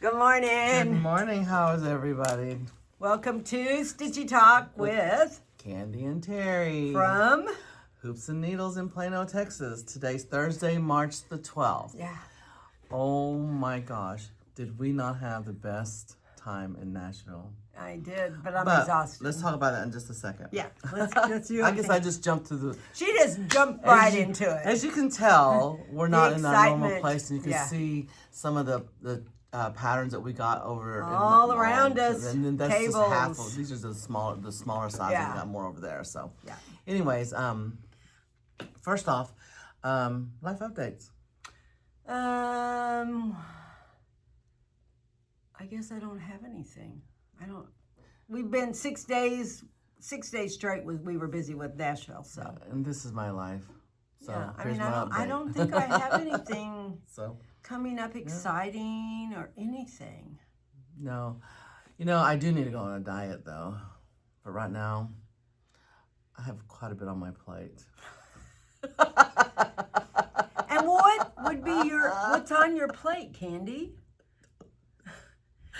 Good morning. Good morning. How is everybody? Welcome to Stitchy Talk with Candy and Terry from Hoops and Needles in Plano, Texas. Today's Thursday, March the 12th. Yeah. Oh my gosh. Did we not have the best time in Nashville? I did, but I'm exhausted. Let's talk about that in just a second. Yeah, let's do it. I guess I just jumped to the... She just jumped right into it. As you can tell, we're not in our normal excitement. place, and you can see some of the patterns that we got over all around us. And then that's tables. just half of these are the smaller size. Yeah. We got more over there. So, yeah. Anyways, first off, life updates. I guess I don't have anything. We've been 6 days straight. We were busy with Nashville. So. And this is my life. So Yeah. I here's mean, my update. I don't think I have anything. So. Coming up exciting or anything. No. You know, I do need to go on a diet though. But right now, I have quite a bit on my plate. And what would be what's on your plate, Candy?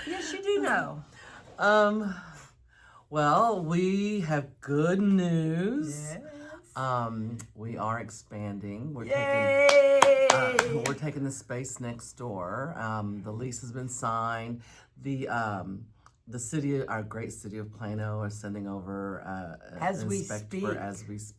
Yes, you do know. Well, we have good news. Yes. We are expanding. We're Yay! taking the space next door. The lease has been signed. The city, our great city of Plano, is sending over as we speak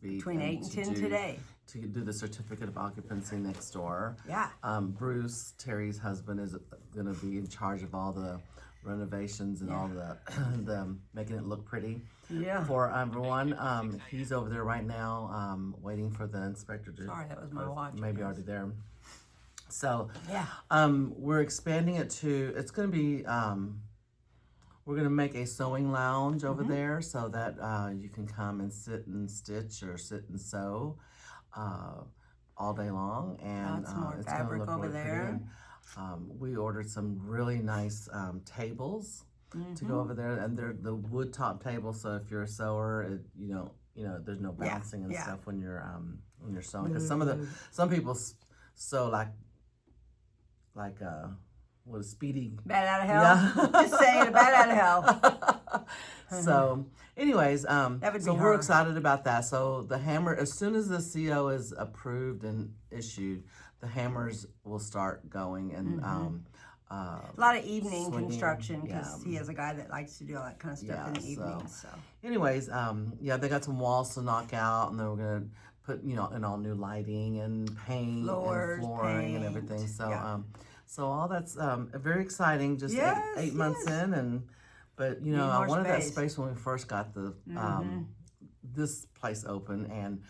between 8 and 10 today to do the certificate of occupancy next door. Yeah. Bruce, Terry's husband, is going to be in charge of all the renovations and all the making it look pretty. Yeah. For everyone, he's over there right now, waiting for the inspector to. Sorry, that was my watch. Maybe already there. So yeah, we're expanding it to. It's going to be. We're going to make a sewing lounge over there so that you can come and sit and stitch or sit and sew all day long. And lots more it's fabric gonna look over really there. pretty. We ordered some really nice tables to go over there, and they're the wood top tables. So if you're a sewer, there's no bouncing and stuff when you're sewing. Because some people sew like what a speedy bat out of hell. Yeah. Just saying, a bat out of hell. So, anyways, that would be we're excited about that. So the hammer, as soon as the CO is approved and issued, the hammers will start going, and a lot of evening construction because he has a guy that likes to do all that kind of stuff in the evening. So, anyways, they got some walls to knock out, and then we're gonna put in all new lighting and paint floors, and flooring and everything. So, so all that's very exciting. Just eight months in, but I wanted that space when we first got the this place open, and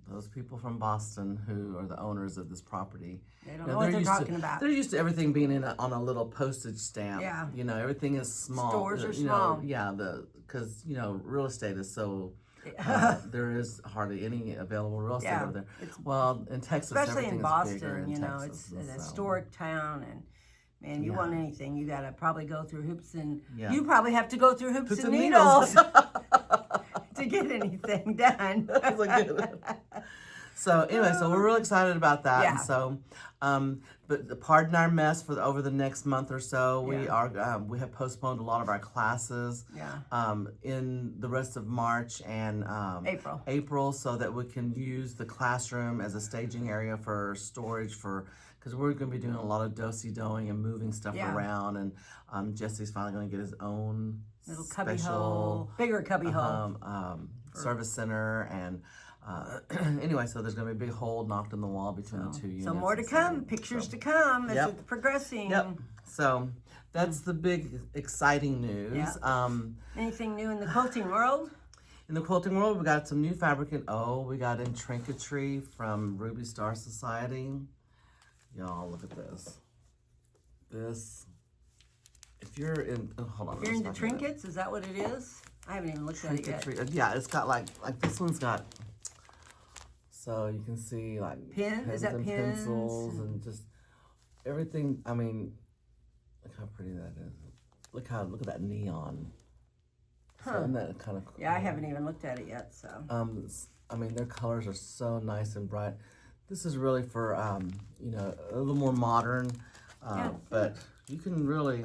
those people from Boston who are the owners of this property, they don't know what they're talking about. They're used to everything being on a little postage stamp. Yeah. Everything is small. Stores are small. Because real estate is so. There is hardly any available real estate over there. Well, in Texas, especially in Boston, Texas, it's an historic town, and man, you want anything, you gotta probably go through hoops and you probably have to go through hoops and needles to get anything done. So anyway, so we're real excited about that. Yeah. And so, but pardon our mess for over the next month or so. We have postponed a lot of our classes. In the rest of March and April, so that we can use the classroom as a staging area for storage because we're going to be doing a lot of do-si-doing and moving stuff around, and Jesse's finally going to get his own little cubby hole, bigger cubby hole, service center and. Anyway, so there's going to be a big hole knocked in the wall between the two units. So more to come, pictures to come as it's progressing. Yep. So that's the big exciting news. Yep. Anything new in the quilting world? In the quilting world, we got some new fabric we got in Trinketry from Ruby Star Society. Y'all, look at this. If you're in, hold on. You're into trinkets? Is that what it is? I haven't even looked at it yet. Yeah, it's got like this one's got. So you can see like pens and pencils and just everything. I mean, look how pretty that is. Look at that neon. So isn't that kind of cool? Yeah, I haven't even looked at it yet. So I mean, their colors are so nice and bright. This is really for a little more modern But you can really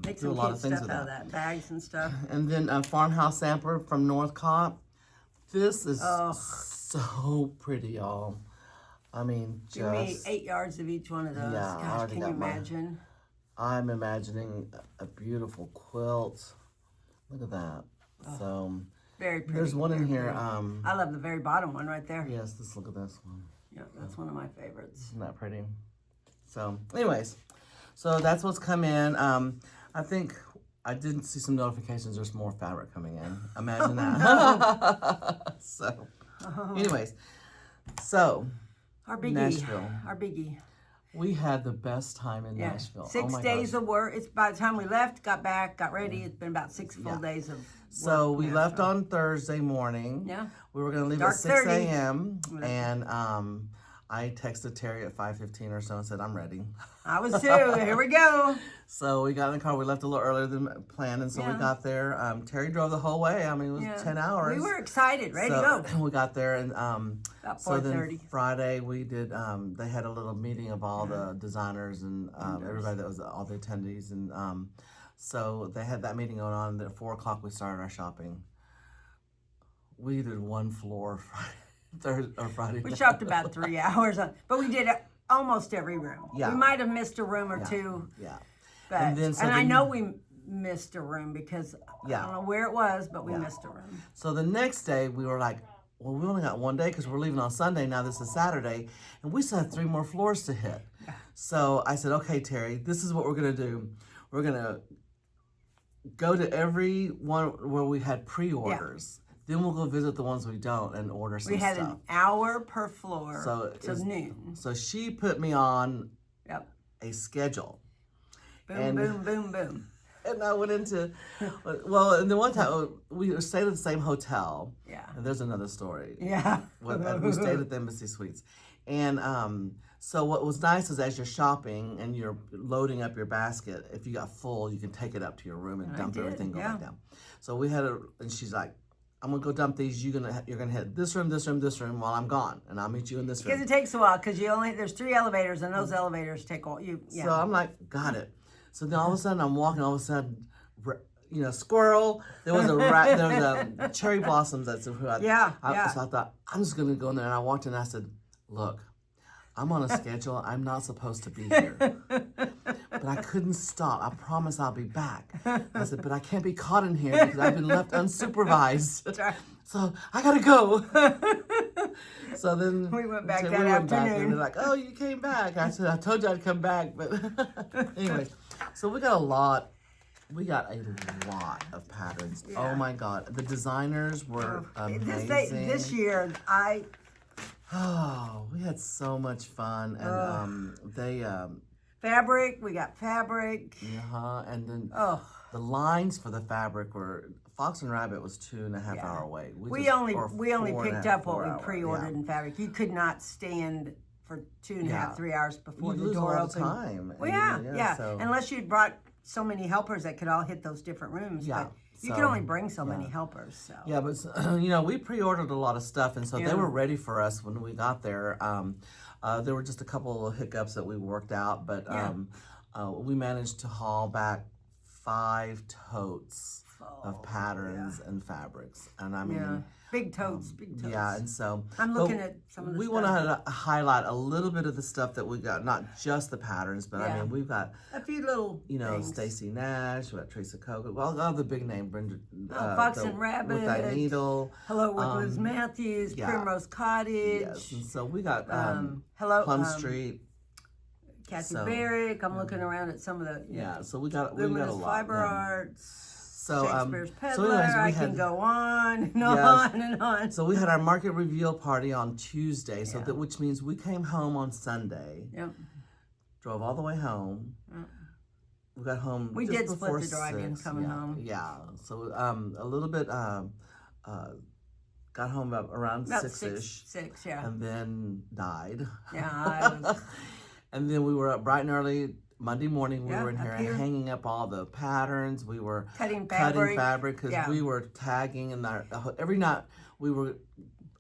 make do a some lot cute of things stuff with out of that, bags and stuff. And then Farmhouse Sampler from Northcott. This is so pretty, y'all. I mean, just... Give me 8 yards of each one of those. Yeah, Gosh, can you imagine? I'm imagining a beautiful quilt. Look at that. So... Very pretty. There's one in here. I love the very bottom one right there. Yes, look at this one. Yeah, that's one of my favorites. Isn't that pretty? So, anyways, so that's what's come in. I think I didn't see some notifications. There's more fabric coming in. Imagine that. So, anyways, so our biggie, Nashville. Our biggie. We had the best time in Nashville. 6 days of work. It's by the time we left, got back, got ready. It's been about 6 full days of work. So we left on Thursday morning. Yeah. We were going to leave at 6 a.m. And I texted Terry at 5:15 or so and said, I'm ready. I was too. Here we go. So we got in the car. We left a little earlier than planned. And so we got there. Terry drove the whole way. I mean, it was 10 hours. We were excited, ready to go. We got there. And about 4:30. So then Friday we did, they had a little meeting of all the designers and everybody that was, all the attendees. And so they had that meeting going on. And at 4 o'clock we started our shopping. We did one floor Friday. We shopped about 3 hours, but we did almost every room. Yeah. We might have missed a room or two. Yeah. But, and I know we missed a room because I don't know where it was, but we missed a room. So the next day we were like, well, we only got one day because we're leaving on Sunday. Now this is Saturday. And we still have 3 more floors to hit. Yeah. So I said, okay, Terry, this is what we're going to do. We're going to go to every one where we had pre-orders. Yeah. Then we'll go visit the ones we don't and order some stuff. We had an hour per floor till noon. So she put me on a schedule. Boom, boom, boom, boom. And I went into, well, and the one time we stayed at the same hotel. Yeah. And there's another story. Yeah. We stayed at the Embassy Suites. And so what was nice is as you're shopping and you're loading up your basket, if you got full, you can take it up to your room and dump everything, go back down. So we had and she's like, I'm gonna go dump these. You're gonna hit this room, this room, this room while I'm gone, and I'll meet you in this room. Because it takes a while. Because there's 3 elevators, and those elevators take all you. Yeah. So I'm like, got it. So then all of a sudden I'm walking. All of a sudden, squirrel. There was a rat. There was a cherry blossoms. That's who I. So I thought I'm just gonna go in there, and I walked in. And I said, look, I'm on a schedule. I'm not supposed to be here. But I couldn't stop. I promise I'll be back. I said, but I can't be caught in here because I've been left unsupervised. That's right. So I gotta go. So then we went back that afternoon. And they're like, oh, you came back. I said, I told you I'd come back. But anyway, so we got a lot of patterns. Yeah. Oh my God. The designers were amazing. This year, we had so much fun. And fabric, we got fabric. And then the lines for the fabric were, Fox and Rabbit was 2.5 hour wait. We only picked up what we pre-ordered in fabric. You could not stand for 2.5, 3 hours before the door opened. Time. Well, so. Unless you brought so many helpers that could all hit those different rooms. Yeah. But you can only bring so many helpers. So. Yeah, but we pre-ordered a lot of stuff, and so they were ready for us when we got there. There were just a couple of hiccups that we worked out, but we managed to haul back 5 totes of patterns and fabrics, and I mean, big totes. Yeah, and so I'm looking at some of the. We want to highlight a little bit of the stuff that we got, not just the patterns, but I mean, we've got a few little, Stacey Nash, we got Teresa Coco, all the big name, Brenda, Fox and Rabbit, with Thy Needle, Hello with Liz Matthews, Primrose Cottage. Yes, and so we got Hello Plum Street. Kathy Barrick. I'm looking around at some of the so we got a lot. Fiber Arts. So, Shakespeare's Peddler, I can go on and on and on. So we had our market reveal party on Tuesday, which means we came home on Sunday. Yep. Drove all the way home. Yep. We got home. We just did before split the drive-in coming home. Yeah. So a little bit. Got home around about 6-ish. 6, and then died. Yeah. And then we were up bright and early. Monday morning, we were in here and hanging up all the patterns. We were cutting fabric because we were tagging, and every night we were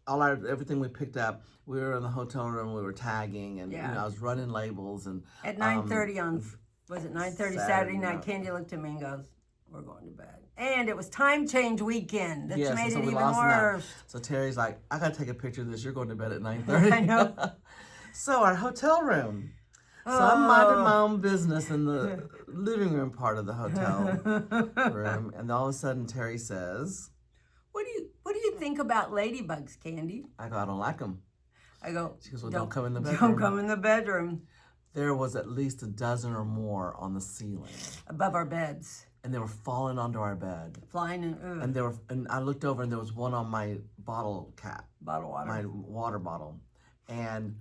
everything we picked up, we were in the hotel room, we were tagging, and I was running labels. And at 9:30 on, was it 9:30 Saturday night, Candy looked at me and goes, we're going to bed. And it was time change weekend. That's made it even worse. So Terry's like, I got to take a picture of this. You're going to bed at 9:30. I know. So our hotel room. So I'm minding my own business in the living room part of the hotel room. And all of a sudden Terry says, What do you think about ladybugs, Candy? I go, I don't like them. I go, she goes, well, don't come in the bedroom. Don't come in the bedroom. There was at least a dozen or more on the ceiling. Above our beds. And they were falling onto our bed. Flying in. And I looked over and there was one on my bottle cap. Bottle water. My water bottle. And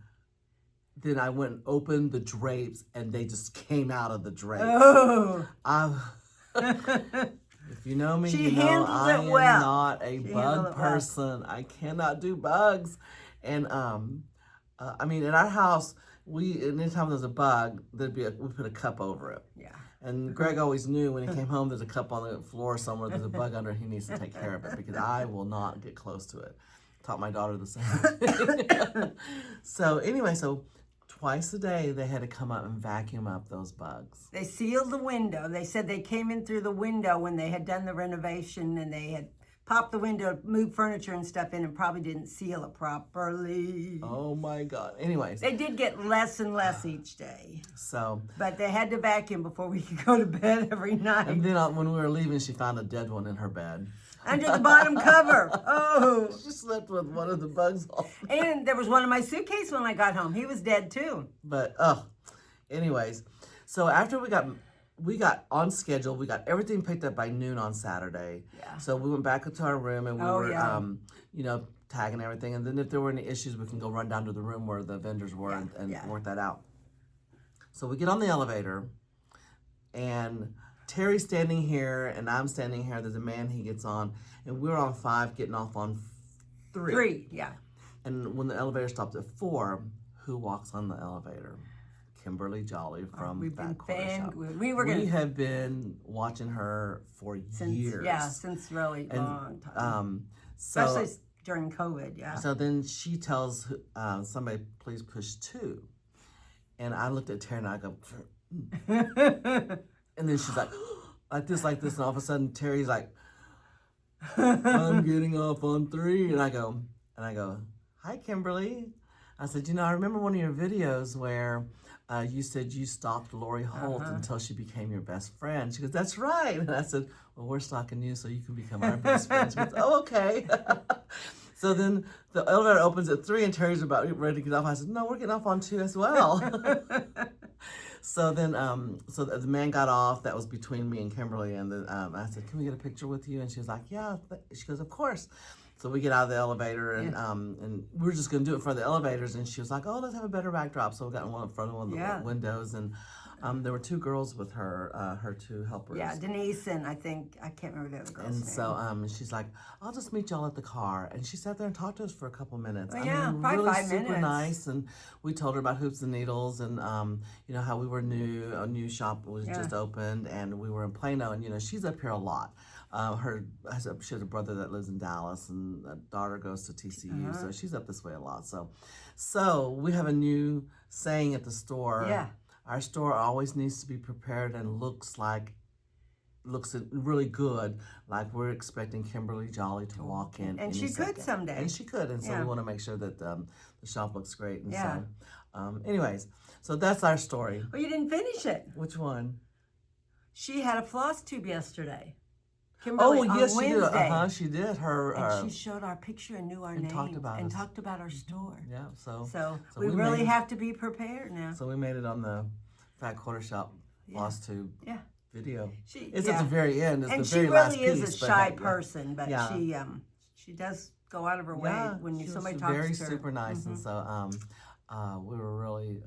then I went and opened the drapes and they just came out of the drapes. Oh. If you know me, you know I am not a bug person. I cannot do bugs. And I mean, in our house, anytime there's a bug, we put a cup over it. Yeah. And Greg always knew when he came home, there's a cup on the floor somewhere, there's a bug under, he needs to take care of it because I will not get close to it. Taught my daughter the same. So anyway, twice a day, they had to come up and vacuum up those bugs. They sealed the window. They said they came in through the window when they had done the renovation and they had popped the window, moved furniture and stuff in and probably didn't seal it properly. Oh my God. Anyways. They did get less and less each day. So. But they had to vacuum before we could go to bed every night. And then when we were leaving, she found a dead one in her bed. Under the bottom cover. Oh. She slept with one of the bugs on. And there was one in my suitcase when I got home. He was dead too. But, anyways. So after we got on schedule, we got everything picked up by noon on Saturday. Yeah. So we went back into our room and we were, tagging everything. And then if there were any issues, we can go run down to the room where the vendors were and work that out. So we get on the elevator and Terry's standing here and I'm standing here. There's a man he gets on and we're on 5 getting off on 3. 3, yeah. And when the elevator stops at 4, who walks on the elevator? Kimberly Jolly from Fat Quarter Shop. We have been watching her for years. Yeah, since really long time. Especially during COVID, yeah. So then she tells somebody, please push 2. And I looked at Terry and I go, and then she's like this, and all of a sudden Terry's like, I'm getting off on 3. And I go, hi, Kimberly. I said, I remember one of your videos where you said you stalked Lori Holt until she became your best friend. She goes, that's right. And I said, well, we're stalking you so you can become our best friend. She goes, oh, okay. So then the elevator opens at 3 and Terry's about ready to get off. I said, no, we're getting off on 2 as well. So then, so the man got off. That was between me and Kimberly. And then I said, can we get a picture with you? And she was like, yeah. She goes, of course. So we get out of the elevator and we're just going to do it in front of the elevators. And she was like, oh, let's have a better backdrop. So we got one in front of one of the windows. And there were 2 girls with her, her 2 helpers. Yeah, Denise and I can't remember the other girl's name. And so she's like, I'll just meet y'all at the car. And she sat there and talked to us for a couple minutes. Well, probably really 5 minutes. Super nice. And we told her about Hoops and Needles and, how we were new. A new shop was just opened and we were in Plano. And, she's up here a lot. She has a brother that lives in Dallas and a daughter goes to TCU. So she's up this way a lot. So we have a new saying at the store. Yeah. Our store always needs to be prepared and looks really good. Like we're expecting Kimberly Jolly to walk in. And she could someday. And she could. And so we want to make sure that the shop looks great. And so, anyways, so that's our story. Well, you didn't finish it. Which one? She had a floss tube yesterday. Kimberly, yes, on she Wednesday. did. She did. And she showed our picture and knew our name. Talked about our store. Yeah, so we really have to be prepared now. So we made it on the Fat Quarter Shop floss tube video. It's at the very end. It's and the very last piece. And she really is a shy person, but she does go out of her way when somebody talks to her. Very super nice, and so we were really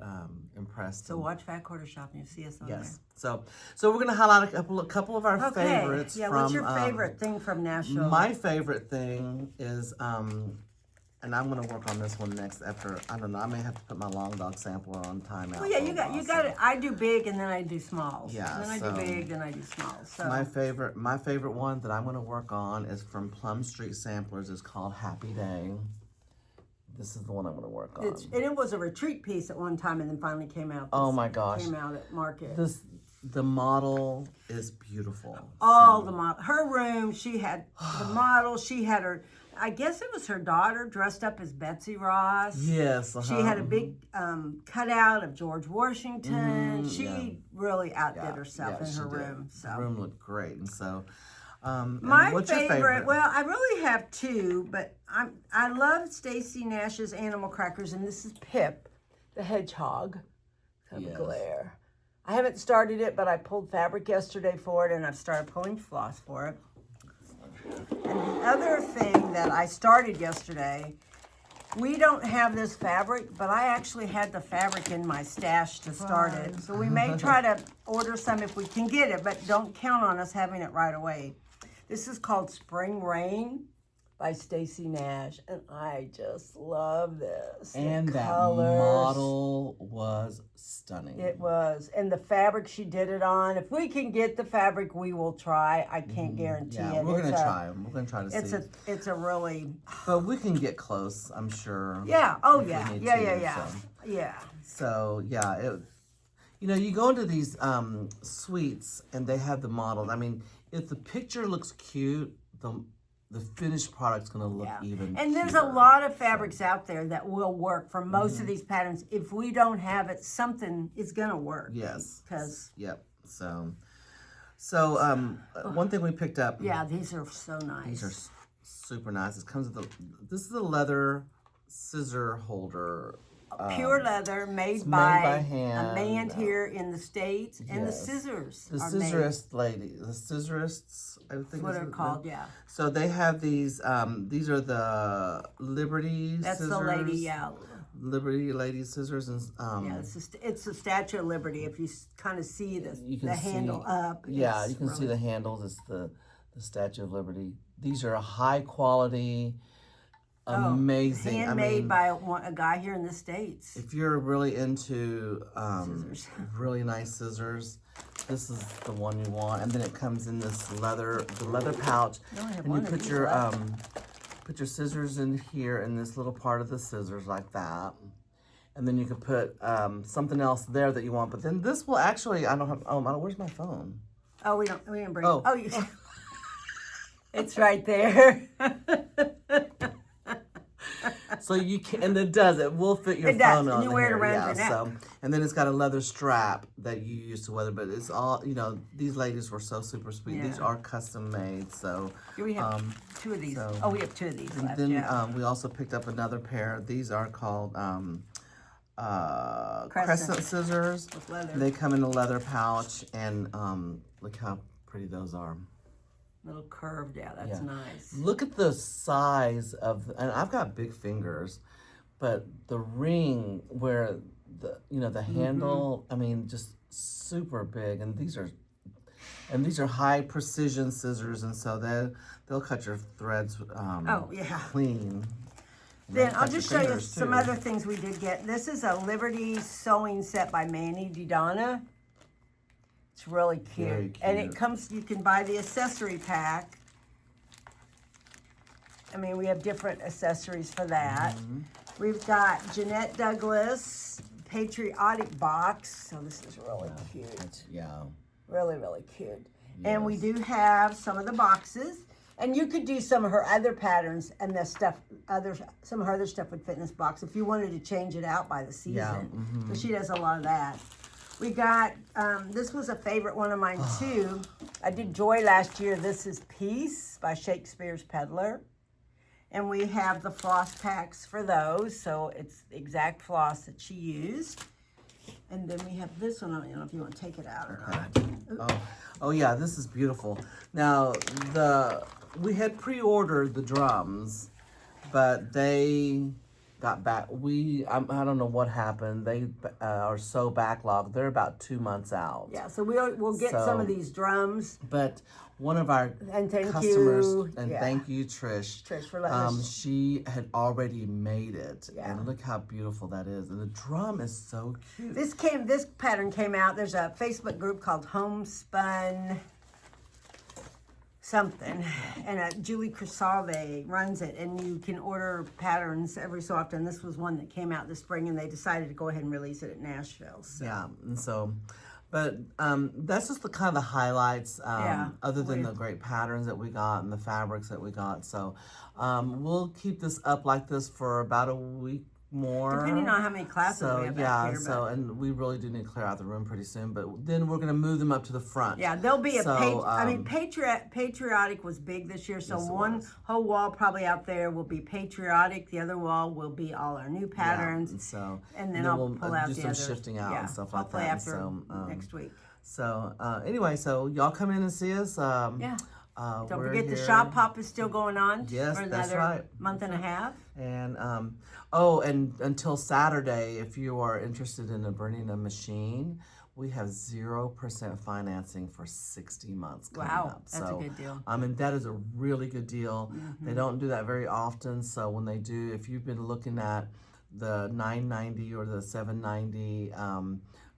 impressed. So watch Fat Quarter Shop and you'll see us on there. So we're going to highlight a couple of our favorites. Yeah, what's your favorite thing from Nashville? My favorite thing is, and I'm going to work on this one next after, I don't know, I may have to put my long dog sampler on timeout. Well, yeah, you got it. I do big and then I do smalls. Yeah. And then I do big, then I do smalls. So. My favorite one that I'm going to work on is from Plum Street Samplers. It's called Happy Day. this is the one I'm going to work on. And it was a retreat piece at one time, and then finally came out. Oh my gosh! Came out at market. The model is beautiful. The model. Her room. She had the model. She had her. I guess it was her daughter dressed up as Betsy Ross. Yes. She had a big cutout of George Washington. She really outdid herself in her room. So the room looked great, and so. What's your favorite? Well, I really have two, but I love Stacey Nash's Animal Crackers, and this is Pip, the hedgehog. Glare. I haven't started it, but I pulled fabric yesterday for it, and I've started pulling floss for it. And the other thing that I started yesterday, we don't have this fabric, but I actually had the fabric in my stash to start it. So we may try to order some if we can get it, but don't count on us having it right away. This is called Spring Rain by Stacey Nash, and I just love this. And that model was stunning. It was. And the fabric she did it on, if we can get the fabric, we will try. I can't guarantee it. We're going to try. We're going to try to see. It's a really... But we can get close, I'm sure. Yeah. Oh, yeah. Yeah. So, yeah. You go into these suites, and they have the models. I mean, if the picture looks cute, the finished product's going to look even And there's cuter. a lot of fabrics out there that will work for most of these patterns. If we don't have it, something is going to work. Yes. Because... Yep. So one thing we picked up. Yeah, these are so nice. These are super nice. It comes with this is a leather scissor holder. Pure leather, made by hand. A man here in the States, and the scissors. The scissorists lady, the scissorists, I think that's what they're called. Yeah. So they have these. These are the Liberty That's scissors. the lady, yeah. Liberty lady scissors, and it's the Statue of Liberty. If you kind of see the handle up. Yeah, you can see the handles. It's the Statue of Liberty. These are high quality. Amazing. Handmade by a guy here in the States. If you're really into really nice scissors, this is the one you want. And then it comes in this leather pouch. And you put your scissors in here in this little part of the scissors like that. And then you can put something else there that you want. But then this will actually, I don't have, where's my phone? Oh, we didn't bring it. It's right there. So you can, and it will fit your phone on. You wear it around your neck. So, and then it's got a leather strap that you use to weather. But it's all, these ladies were so super sweet. Yeah. These are custom made. So we have two of these. We have two of these and left. Then we also picked up another pair. These are called crescent scissors. With leather. They come in a leather pouch, and look how pretty those are. Little curved, that's nice. Look at the size of, and I've got big fingers, but the ring where the handle, I mean, just super big, and these are high precision scissors, and so they'll cut your threads clean. Then I'll just show you some other things we did get. This is a Liberty sewing set by Manny DiDonna. It's really cute. Very cute. And it comes, you can buy the accessory pack. I mean, we have different accessories for that. We've got Jeanette Douglas Patriotic Box. So this is really cute. Really, really cute. Yes. And we do have some of the boxes. And you could do some of her other patterns and some of her other stuff would fit in this box if you wanted to change it out by the season. But she does a lot of that. We got, this was a favorite one of mine too. I did Joy last year. This is Peace by Shakespeare's Peddler. And we have the floss packs for those. So it's the exact floss that she used. And then we have this one. I don't know if you want to take it out or not. Oh yeah, this is beautiful. Now, we had pre-ordered the drums, but they got back. I don't know what happened. They are so backlogged. They're about 2 months out. Yeah, so we'll get some of these drums. But one of our customers, thank you, Trish. Trish for letting us. She had already made it, and look how beautiful that is. And the drum is so cute. This pattern came out. There's a Facebook group called Homespun something. And Julie Crisave runs it, and you can order patterns every so often. This was one that came out this spring, and they decided to go ahead and release it at Nashville. So. Yeah, and so, but that's just the kind of the highlights, other than the great patterns that we got and the fabrics that we got. So we'll keep this up like this for about a week more. Depending on how many classes we have back here. So, and we really do need to clear out the room pretty soon, but then we're going to move them up to the front. Yeah, there'll be patriotic was big this year, so one whole wall probably out there will be patriotic, the other wall will be all our new patterns. And then I'll pull out do some shifting out and stuff like that. After next week. So anyway, so y'all come in and see us. Don't forget the shop pop is still going on for another month and a half. And and until Saturday, if you are interested in bringing a machine, we have 0% financing for 60 months coming up. That's a good deal. And that is a really good deal. They don't do that very often. So when they do, if you've been looking at the 990 or the 790,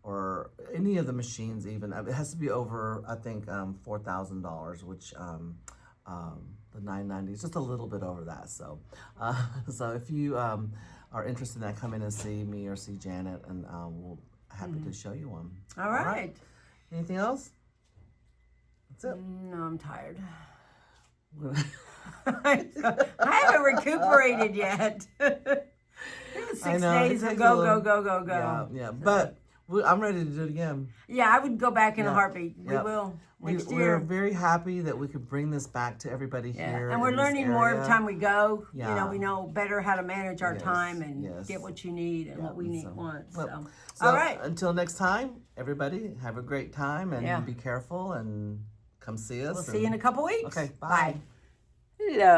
or any of the machines, even it has to be over, I think, $4,000, which the 990 is just a little bit over that. So, so if you are interested in that, come in and see me or see Janet, and we'll happy to show you one. All right. Anything else? That's it. No, I'm tired. I haven't recuperated yet. 6 days of go. Yeah. But I'm ready to do it again. Yeah, I would go back in a heartbeat. We will next year. We're very happy that we could bring this back to everybody here. And we're learning more every time we go. Yeah. You know, we know better how to manage our time and get what you need and what we want. So all right. Until next time, everybody, have a great time and be careful and come see us. We'll see you in a couple weeks. Okay, bye. Hello.